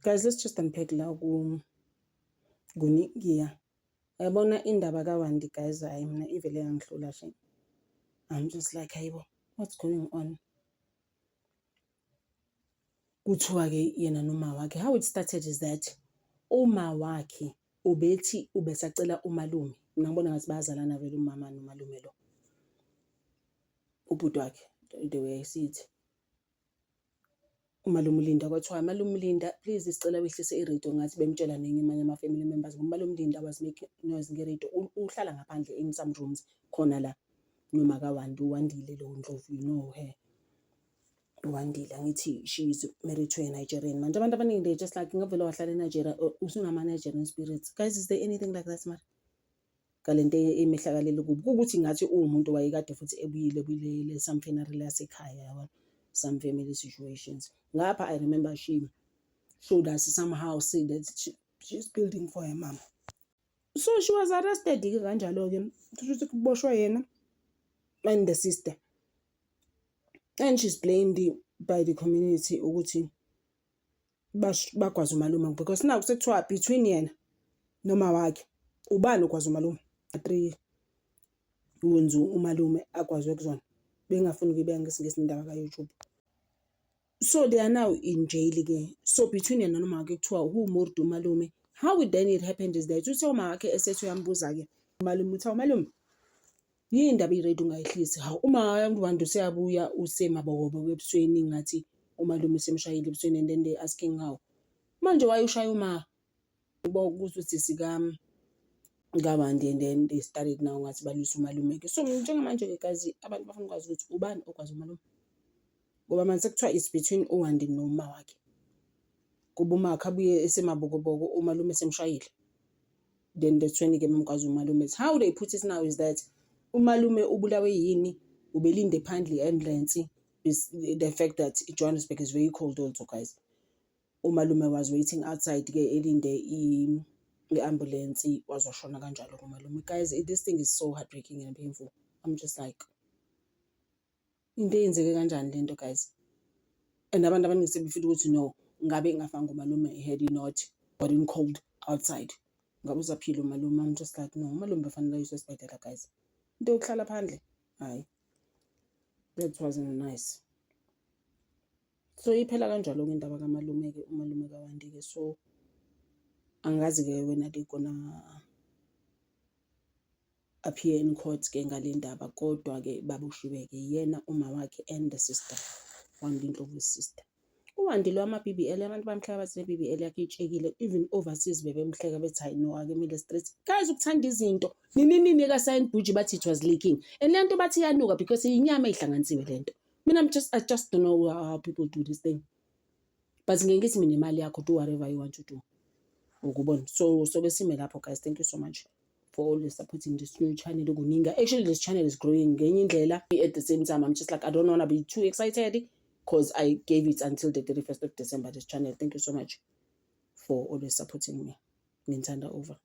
Guys, let's just unpack la kuNikia. Yabona indaba kaWandi guys, hayi mina ivele yangihlula shame. I'm just like, hayibo, what's going on? Kuthiwa-ke yena noma wakhe, how it started is that uma wakhe ubethi ubesacela umalume. Mina ngibona ngathi bayazalana vele umama nomalume lo. Ubhuti wakhe, the way I see it. Umalume Linda kwathiwa umalume Linda, please isicela wehlise iradio ngathi bemtshela nenye amanye ama-family members. Umalume Linda was making noise ngeradio. Uhlala ngaphandle in some rooms khona la noma kaWandi, uWandile lo Ndlovu, you know her. uWandile angithi she is married to a Nigerian. Manje abantu abaningi they just like ngavela wahlala eNigeria usungama Nigerian spirits. Guys, is there anything like that mara? Kalento emihlakalele kubi ukuthi ngathi umuntu wayekade futhi ebuyile some funeral yasekhaya yabona, some family situations. Ngapha I remember she showed us somehow say that she's building for her mom. So she was arrested ke kanjalo ke. Kusho kuboshwa yena and the sister. And she's blamed by the community ukuthi bakwazi umalume because now sekuthiwa between yena noma wakhe ubani ukwazi umalume 3 wenzu umalume akwazwe kuzona bengafuni ukubeka ngesingisi indaba ka YouTube. So they are now in jail again. So between yena noma wakhe kuthiwa who murdered umalume. How it then it happened is that uthi uma wakhe esethu yambuza ke umalume uthi umalume yini indaba iradio ungayihlisi. Hawu uma uWandi useyabuya usemabokobo ebusweni ngathi umalume semshayile ebusweni and then they asking how manje why ushaya uma ukuthi sika kaWandi and then they started now ngathi balwisa umalume ke. So njengamanje ke guys abantu bafuna ukwazi ukuthi ubani okwazi umalume ngoba manje sekuthiwa is between uWandi noma wakhe kuba uma akhabuye esemabokoboko umalume semshayile then that's when ke mamkwazi umalume. How they put it now is that umalume ubulawe yini ubelinde phandle ambulance is the fact that Johannesburg is very cold also guys. Umalume was waiting outside ke elinde i-ambulance wazwashona kanjalo kumalume. Guys, this thing is so heartbreaking and painful. I'm just like into eyenzeke kanjani lento guys. And abantu abaningi sebefika ukuthi no ngabe ngafanga umalume he had not gotten cold outside ngabe usaphila umalume. I'm just like no, umalume befanele ayiswe esibhedlela guys. Into yokuhlala phandle hayi, that wasn't nice. So iphela kanjalo ke indaba kamalume ke umalume kaWandi ke. So angazi ke wena they gonna appear in court ke ngale ndaba kodwa ke babushiwe ke yena uma wakhe and the sister Wandi Ndlovu's sister. uWandi lo ama-BBL abantu bamhleka bathi ne-BBL yakhe itshekile even overseas bebemhleka bethi hayi no akemile street. Guys, ukuthanda izinto nini ka sign Buji bathi it was leaking and lento bathi yanuka because inyama ihlanganisiwe lento. Mina I just don't know how people do this thing. But ngeke ngithi mina imali yakho do whatever you want to do. Ukubona. So besime lapho guys. Thank you so much for always supporting this new channel ukuninga. Actually this channel is growing ngenye indlela. At the same time I'm just like I don't want to be too excited because I gave it until the 31st of December this channel. Thank you so much for always supporting me. Ngithanda over.